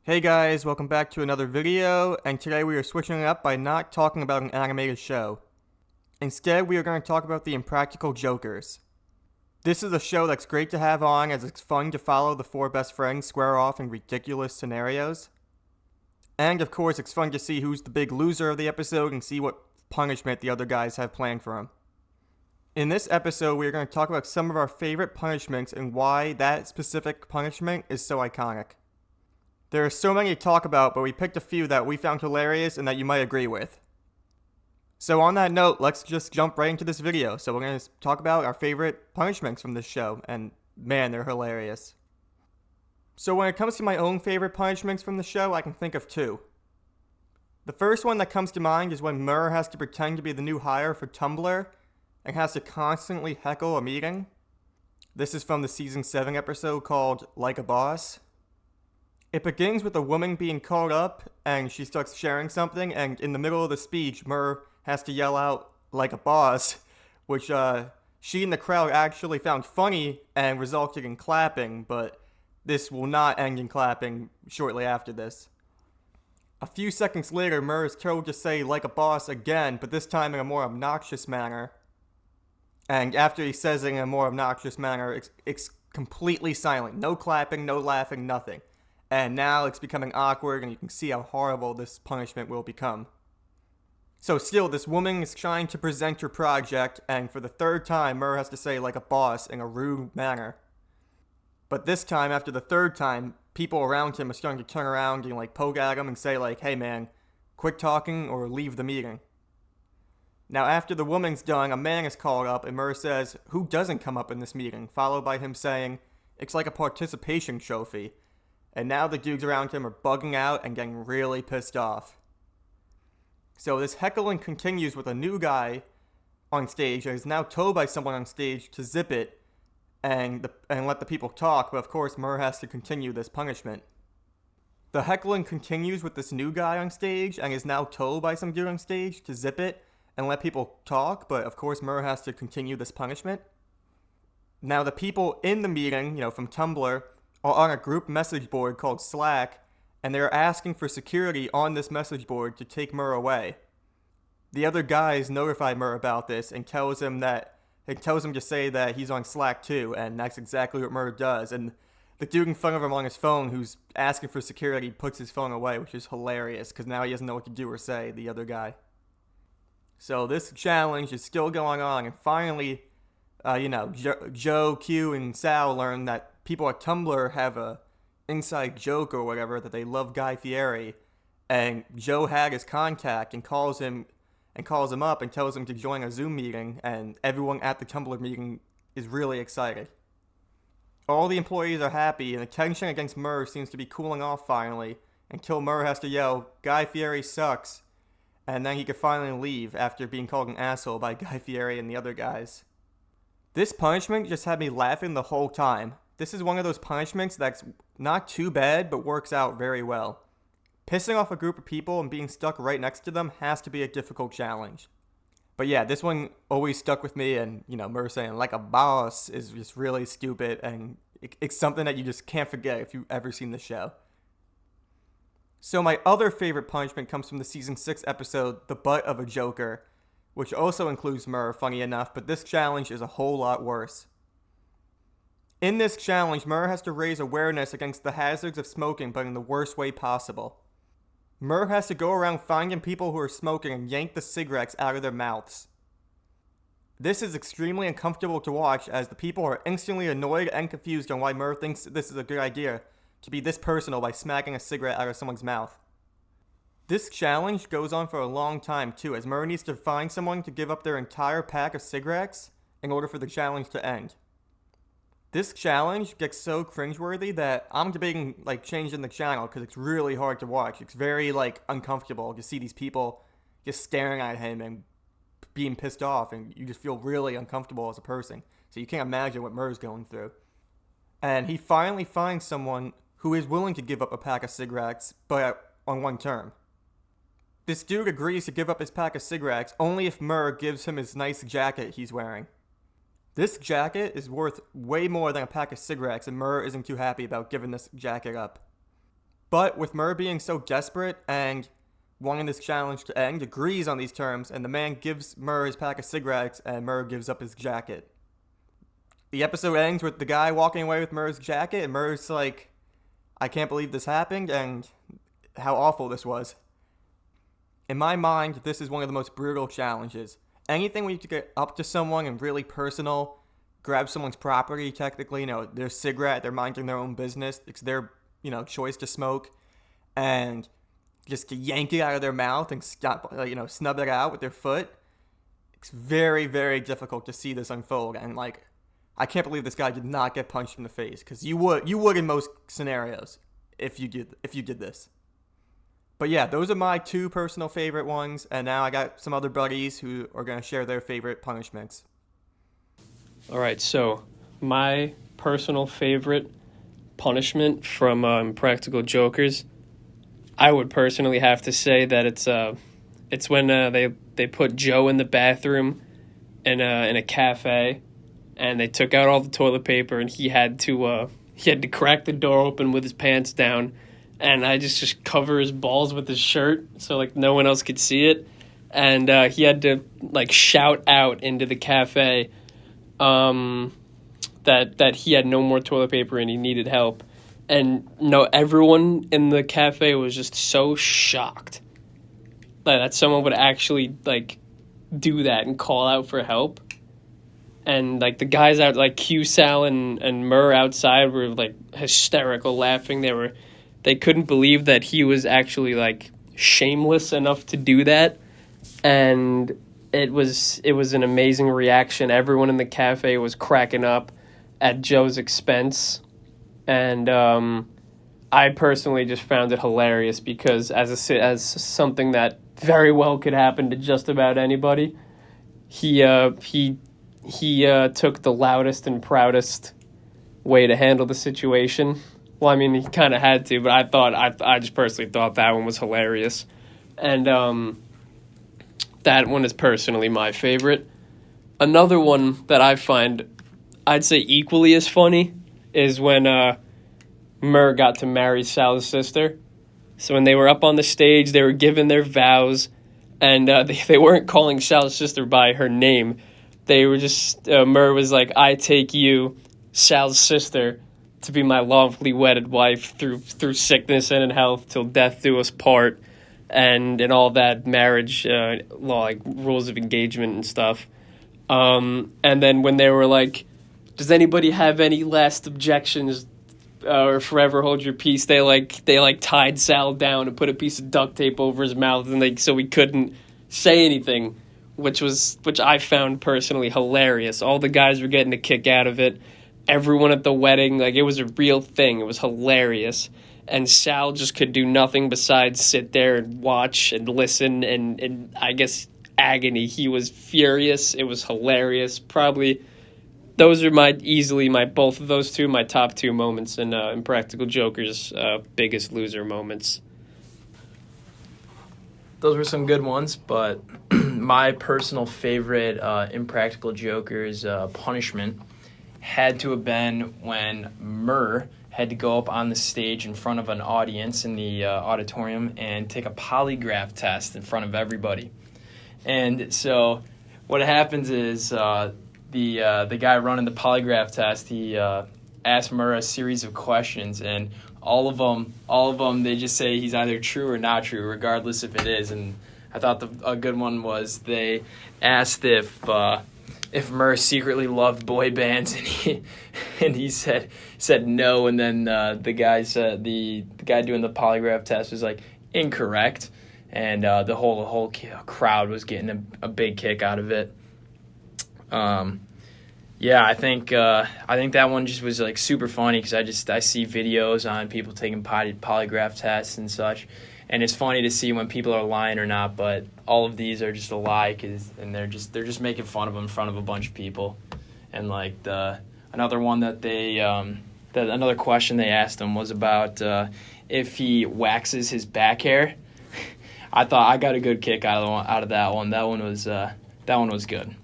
Hey guys, welcome back to another video, and today we are switching it up by not talking about an animated show. Instead, we are going to talk about the Impractical Jokers. This is a show that's great to have on as it's fun to follow the four best friends square off in ridiculous scenarios. And of course, it's fun to see who's the big loser of the episode and see what punishment the other guys have planned for him. In this episode, we are going to talk about some of our favorite punishments and why that specific punishment is so iconic. There are so many to talk about, but we picked a few that we found hilarious and that you might agree with. So on that note, let's just jump right into this video. So we're going to talk about our favorite punishments from this show, and man, they're hilarious. So when it comes to my own favorite punishments from the show, I can think of two. The first one that comes to mind is when Murr has to pretend to be the new hire for Tumblr and has to constantly heckle a meeting. This is from the season 7 episode called Like a Boss. It begins with a woman being called up and she starts sharing something, and in the middle of the speech, Murr has to yell out like a boss, which she and the crowd actually found funny and resulted in clapping, but this will not end in clapping shortly after this. A few seconds later, Murr is told to say like a boss again, but this time in a more obnoxious manner. And after he says it in a more obnoxious manner, it's completely silent. No clapping, no laughing, nothing. And now it's becoming awkward, and you can see how horrible this punishment will become. So still, this woman is trying to present her project, and for the third time, Murr has to say like a boss in a rude manner. But this time, after the third time, people around him are starting to turn around and poke at him and say hey man, quit talking or leave the meeting. Now after the woman's done, a man is called up, and Murr says, who doesn't come up in this meeting? Followed by him saying, it's like a participation trophy. And now the dudes around him are bugging out and getting really pissed off. So this heckling continues with a new guy on stage and is now told by someone on stage to zip it and let the people talk, but of course Murr has to continue this punishment. The heckling continues with this new guy on stage and is now told by some dude on stage to zip it and let people talk, but of course Murr has to continue this punishment. Now the people in the meeting, from Tumblr, are on a group message board called Slack, and they're asking for security on this message board to take Murr away. The other guys notify Murr about this and tells him to say that he's on Slack too, and that's exactly what Murr does. And the dude in front of him on his phone who's asking for security puts his phone away, which is hilarious because now he doesn't know what to do or say, the other guy. So this challenge is still going on, and finally, Joe, Q, and Sal learn that people at Tumblr have a inside joke or whatever that they love Guy Fieri, and Joe had his contact and calls him up and tells him to join a Zoom meeting, and everyone at the Tumblr meeting is really excited. All the employees are happy, and the tension against Murr seems to be cooling off finally, until Murr has to yell, Guy Fieri sucks, and then he can finally leave after being called an asshole by Guy Fieri and the other guys. This punishment just had me laughing the whole time. This is one of those punishments that's not too bad, but works out very well. Pissing off a group of people and being stuck right next to them has to be a difficult challenge. But yeah, this one always stuck with me, and Murr saying like a boss is just really stupid, and it's something that you just can't forget if you've ever seen the show. So my other favorite punishment comes from the season 6 episode, The Butt of a Joker, which also includes Murr, funny enough, but this challenge is a whole lot worse. In this challenge, Murr has to raise awareness against the hazards of smoking, but in the worst way possible. Murr has to go around finding people who are smoking and yank the cigarettes out of their mouths. This is extremely uncomfortable to watch, as the people are instantly annoyed and confused on why Murr thinks this is a good idea to be this personal by smacking a cigarette out of someone's mouth. This challenge goes on for a long time too, as Murr needs to find someone to give up their entire pack of cigarettes in order for the challenge to end. This challenge gets so cringeworthy that I'm debating changing the channel because it's really hard to watch. It's very uncomfortable to see these people just staring at him and being pissed off, and you just feel really uncomfortable as a person. So you can't imagine what Murr's going through. And he finally finds someone who is willing to give up a pack of cigarettes, but on one term. This dude agrees to give up his pack of cigarettes only if Murr gives him his nice jacket he's wearing. This jacket is worth way more than a pack of cigarettes, and Murr isn't too happy about giving this jacket up. But with Murr being so desperate and wanting this challenge to end, agrees on these terms, and the man gives Murr his pack of cigarettes, and Murr gives up his jacket. The episode ends with the guy walking away with Murr's jacket, and Murr's like, I can't believe this happened, and how awful this was. In my mind, this is one of the most brutal challenges. Anything where you can get up to someone and really personal, grab someone's property, technically, their cigarette, they're minding their own business, it's their, choice to smoke, and just to yank it out of their mouth and snub it out with their foot. It's very, very difficult to see this unfold, and I can't believe this guy did not get punched in the face, because you would in most scenarios if you did this. But yeah, those are my two personal favorite ones, and now I got some other buddies who are going to share their favorite punishments. All right, so my personal favorite punishment from Impractical Jokers, I would personally have to say that it's when they put Joe in the bathroom in a cafe, and they took out all the toilet paper, and he had to crack the door open with his pants down. And I just cover his balls with his shirt so no one else could see it. And he had to shout out into the cafe that he had no more toilet paper and he needed help. And everyone in the cafe was just so shocked that someone would actually do that and call out for help. And the guys out Q, Sal, and Murr outside were hysterical laughing. They couldn't believe that he was actually shameless enough to do that, and it was an amazing reaction. Everyone in the cafe was cracking up at Joe's expense, and I personally just found it hilarious because as something that very well could happen to just about anybody, he took the loudest and proudest way to handle the situation. Well, I mean, he kind of had to, but I just personally thought that one was hilarious. And that one is personally my favorite. Another one that I find, I'd say equally as funny, is when Murr got to marry Sal's sister. So when they were up on the stage, they were given their vows, and they weren't calling Sal's sister by her name. They were just, Murr was like, I take you, Sal's sister, to be my lawfully wedded wife through sickness and in health till death do us part, and all that marriage law, rules of engagement and stuff. And then when they were like, does anybody have any last objections or forever hold your peace, they tied Sal down and put a piece of duct tape over his mouth and so he couldn't say anything, which I found personally hilarious. All the guys were getting a kick out of it. Everyone at the wedding, it was a real thing. It was hilarious. And Sal just could do nothing besides sit there and watch and listen and I guess agony. He was furious. It was hilarious. Probably those are both of those two, my top two moments in Impractical Jokers' Biggest Loser moments. Those were some good ones, but my personal favorite Impractical Jokers punishment had to have been when Murr had to go up on the stage in front of an audience in the auditorium and take a polygraph test in front of everybody. And so what happens is the guy running the polygraph test, he asked Murr a series of questions, and all of them, they just say he's either true or not true, regardless if it is. And I thought a good one was they asked if Murr secretly loved boy bands, and he said no, and then the guy doing the polygraph test was incorrect, and the whole crowd was getting a big kick out of it. Yeah, I think that one just was super funny because I see videos on people taking polygraph tests and such, and it's funny to see when people are lying or not. But all of these are just a lie, and they're just making fun of them in front of a bunch of people. And another one another question they asked him was about if he waxes his back hair. I thought I got a good kick out of that one. That one was good.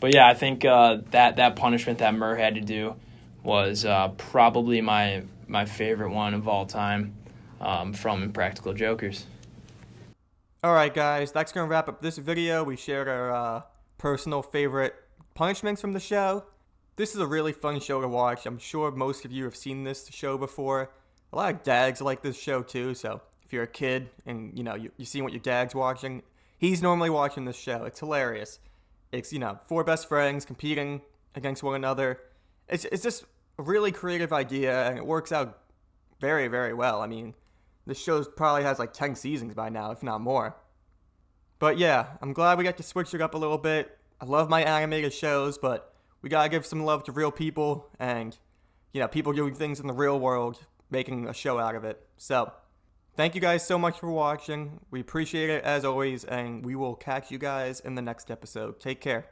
But yeah, I think that punishment that Murr had to do was probably my favorite one of all time. from Impractical Jokers. Alright guys, that's going to wrap up this video. We shared our personal favorite punishments from the show. This is a really fun show to watch. I'm sure most of you have seen this show before. A lot of dads like this show too, so if you're a kid and you see what your dad's watching, he's normally watching this show. It's hilarious. It's, four best friends competing against one another. It's just a really creative idea, and it works out very, very well. I mean, this show probably has like 10 seasons by now, if not more. But yeah, I'm glad we got to switch it up a little bit. I love my animated shows, but we gotta give some love to real people and, people doing things in the real world, making a show out of it. So, thank you guys so much for watching. We appreciate it as always, and we will catch you guys in the next episode. Take care.